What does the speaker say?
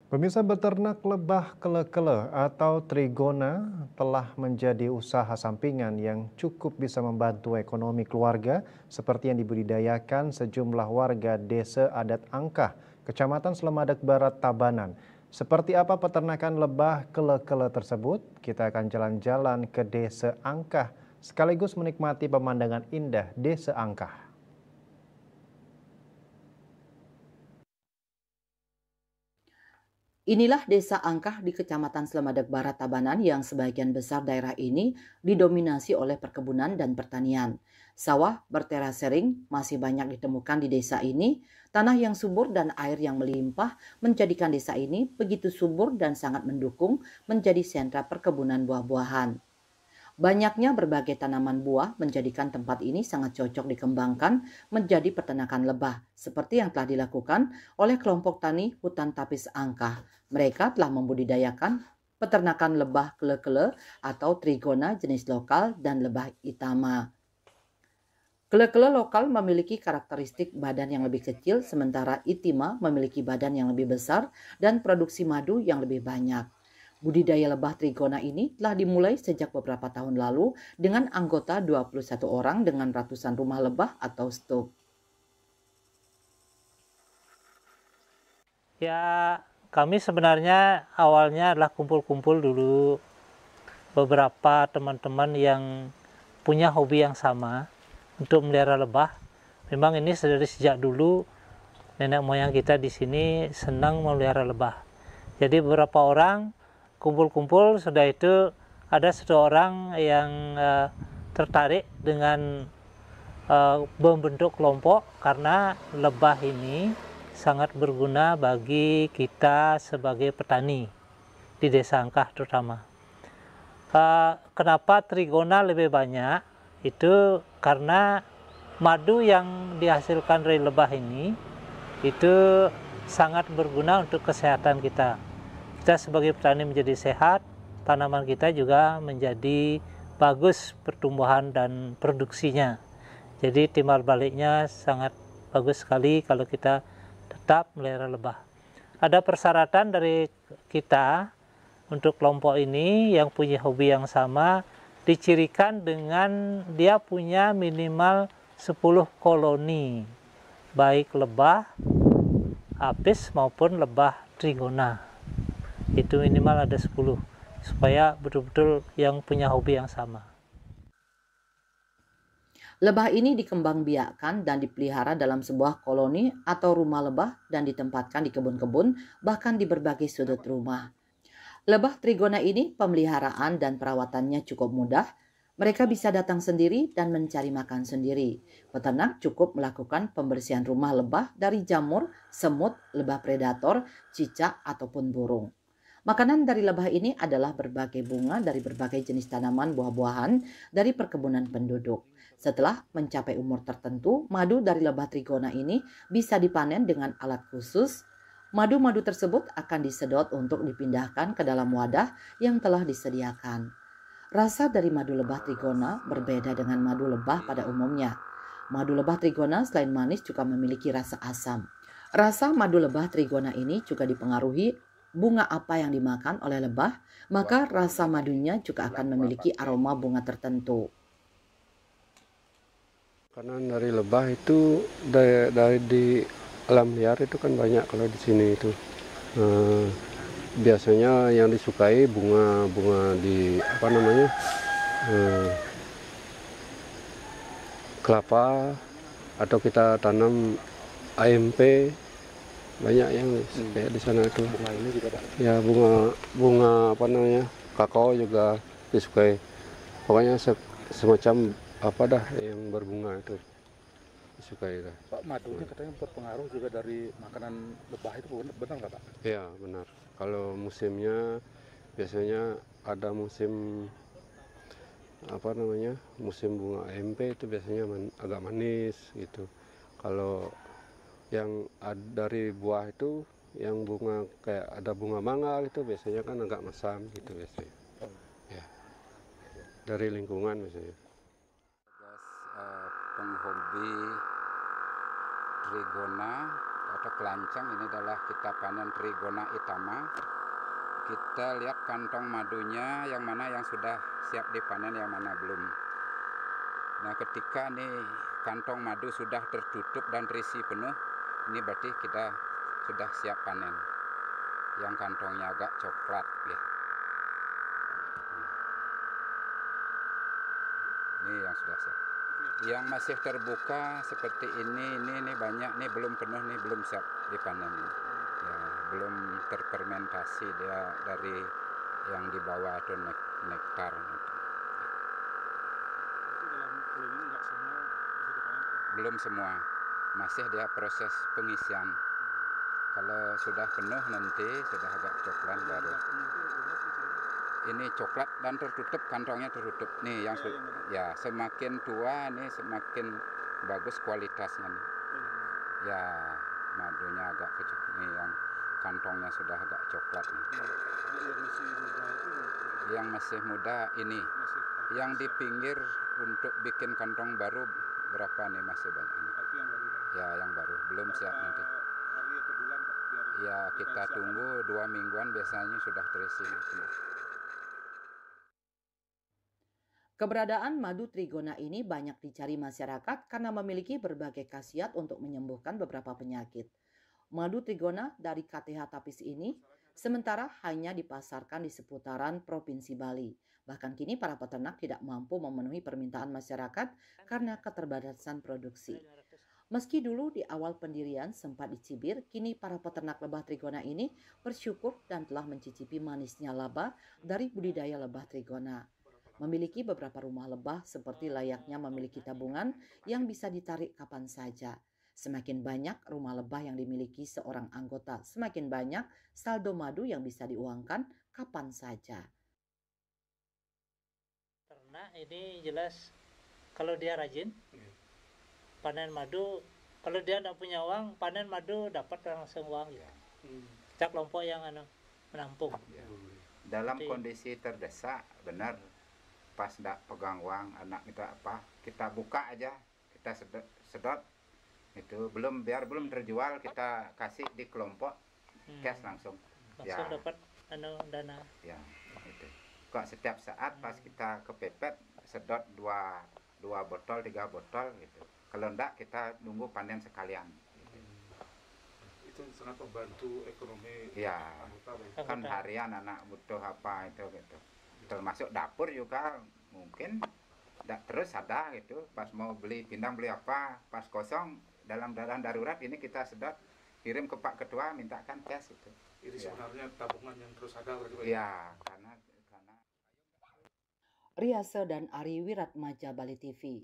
Pemirsa, beternak lebah kele-kele atau trigona telah menjadi usaha sampingan yang cukup bisa membantu ekonomi keluarga seperti yang dibudidayakan sejumlah warga Desa Adat Angkah, Kecamatan Slemadak Barat, Tabanan. Seperti apa peternakan lebah kele-kele tersebut? Kita akan jalan-jalan ke Desa Angkah sekaligus menikmati pemandangan indah Desa Angkah. Inilah Desa Angkah di Kecamatan Slemadak Barat, Tabanan yang sebagian besar daerah ini didominasi oleh perkebunan dan pertanian. Sawah berterasering masih banyak ditemukan di desa ini. Tanah yang subur dan air yang melimpah menjadikan desa ini begitu subur dan sangat mendukung menjadi sentra perkebunan buah-buahan. Banyaknya berbagai tanaman buah menjadikan tempat ini sangat cocok dikembangkan menjadi peternakan lebah, seperti yang telah dilakukan oleh kelompok tani hutan tapis Angkah. Mereka telah membudidayakan peternakan lebah kele-kele atau trigona jenis lokal dan lebah itama. Kele-kele lokal memiliki karakteristik badan yang lebih kecil, sementara itima memiliki badan yang lebih besar dan produksi madu yang lebih banyak. Budidaya lebah trigona ini telah dimulai sejak beberapa tahun lalu dengan anggota 21 orang dengan ratusan rumah lebah atau stok. Ya, kami sebenarnya awalnya adalah kumpul-kumpul dulu beberapa teman-teman yang punya hobi yang sama untuk melihara lebah. Memang ini dari sejak dulu nenek moyang kita di sini senang memelihara lebah. Jadi beberapa orang kumpul-kumpul, sudah itu ada satu orang yang tertarik dengan membentuk kelompok karena lebah ini sangat berguna bagi kita sebagai petani di Desa Angkah terutama. Kenapa trigona lebih banyak? Itu karena madu yang dihasilkan dari lebah ini itu sangat berguna untuk kesehatan kita. Kita sebagai petani menjadi sehat, tanaman kita juga menjadi bagus pertumbuhan dan produksinya. Jadi timbal baliknya sangat bagus sekali kalau kita tetap melihara lebah. Ada persyaratan dari kita untuk kelompok ini yang punya hobi yang sama, dicirikan dengan dia punya minimal 10 koloni, baik lebah apis maupun lebah trigona. Itu minimal ada 10, supaya betul-betul yang punya hobi yang sama. Lebah ini dikembangbiakkan dan dipelihara dalam sebuah koloni atau rumah lebah dan ditempatkan di kebun-kebun, bahkan di berbagai sudut rumah. Lebah trigona ini pemeliharaan dan perawatannya cukup mudah. Mereka bisa datang sendiri dan mencari makan sendiri. Peternak cukup melakukan pembersihan rumah lebah dari jamur, semut, lebah predator, cicak, ataupun burung. Makanan dari lebah ini adalah berbagai bunga dari berbagai jenis tanaman buah-buahan dari perkebunan penduduk. Setelah mencapai umur tertentu, madu dari lebah trigona ini bisa dipanen dengan alat khusus. Madu-madu tersebut akan disedot untuk dipindahkan ke dalam wadah yang telah disediakan. Rasa dari madu lebah trigona berbeda dengan madu lebah pada umumnya. Madu lebah trigona selain manis juga memiliki rasa asam. Rasa madu lebah trigona ini juga dipengaruhi bunga apa yang dimakan oleh lebah, maka rasa madunya juga akan memiliki aroma bunga tertentu. Karena dari lebah itu dari di alam liar itu kan banyak kalau di sini itu. Eh, Biasanya yang disukai bunga-bunga di apa namanya eh, kelapa atau kita tanam AMP, banyak yang kayak di sana itu. Bunga ini juga Pak. Ya bunga bunga apa namanya kakao juga disukai. Pokoknya semacam apa dah yang berbunga itu disukai dah. Pak, madunya katanya berpengaruh juga dari makanan lebah itu, benar nggak Pak? Ya benar. Kalau musimnya biasanya ada musim apa namanya musim bunga AMP itu biasanya agak manis gitu. Kalau yang dari buah itu yang bunga kayak ada bunga mangga gitu biasanya kan agak masam gitu biasanya. Ya, dari lingkungan biasanya. Penghobi trigona atau kelancang. Ini adalah kita panen Trigona Itama. Kita lihat kantong madunya yang mana yang sudah siap dipanen, yang mana belum. Nah, ketika nih kantong madu sudah tertutup dan terisi penuh, ini berarti kita sudah siap panen. Yang kantongnya agak coklat ya. Ini yang sudah siap. Yang masih terbuka seperti ini banyak nih belum penuh nih, belum siap dipanen. Ya, belum terfermentasi dia dari yang di bawah atau nektar. Dalam koloni ini nggak semua bisa dipanen? Belum semua, masih dia proses pengisian. Kalau sudah penuh nanti sudah agak coklat baru. Ini coklat dan tertutup, kantongnya tertutup. Nih yang ya semakin tua nih semakin bagus kualitasnya nih. Ya madunya agak kecil. Nih yang kantongnya sudah agak coklat nih. Yang masih muda ini. Yang di pinggir untuk bikin kantong baru berapa nih, masih banyak ini. Ya yang baru belum siap nanti. Ya kita tunggu 2 mingguan biasanya sudah terisi. Keberadaan madu Trigona ini banyak dicari masyarakat karena memiliki berbagai khasiat untuk menyembuhkan beberapa penyakit. Madu Trigona dari KTH Tapis ini sementara hanya dipasarkan di seputaran Provinsi Bali. Bahkan kini para peternak tidak mampu memenuhi permintaan masyarakat karena keterbatasan produksi. Meski dulu di awal pendirian sempat dicibir, kini para peternak lebah Trigona ini bersyukur dan telah mencicipi manisnya laba dari budidaya lebah Trigona. Memiliki beberapa rumah lebah seperti layaknya memiliki tabungan yang bisa ditarik kapan saja. Semakin banyak rumah lebah yang dimiliki seorang anggota, semakin banyak saldo madu yang bisa diuangkan kapan saja. Karena ini jelas kalau dia rajin panen madu, kalau dia tidak punya uang panen madu dapat langsung uang ya. Kita kelompok yang menampung. Ya. Dalam kondisi terdesak benar, pas tidak pegang uang anak kita apa, kita buka aja, kita sedot itu belum terjual, kita kasih di kelompok cash langsung ya, dapat dana ya itu. Kok setiap saat pas kita kepepet sedot 2 botol 3 botol gitu, kalau enggak kita nunggu panen sekalian gitu. Itu sangat membantu ekonomi ya, kan harian anak butuh apa itu gitu, termasuk dapur juga mungkin tidak terus ada gitu, pas mau beli pindang beli apa pas kosong dalam keadaan darurat ini kita sedot kirim ke Pak Ketua mintakan cash itu. Ini sebenarnya tabungan yang terus ada ya, karena Riase dan Ari Wiratmaja, Bali TV.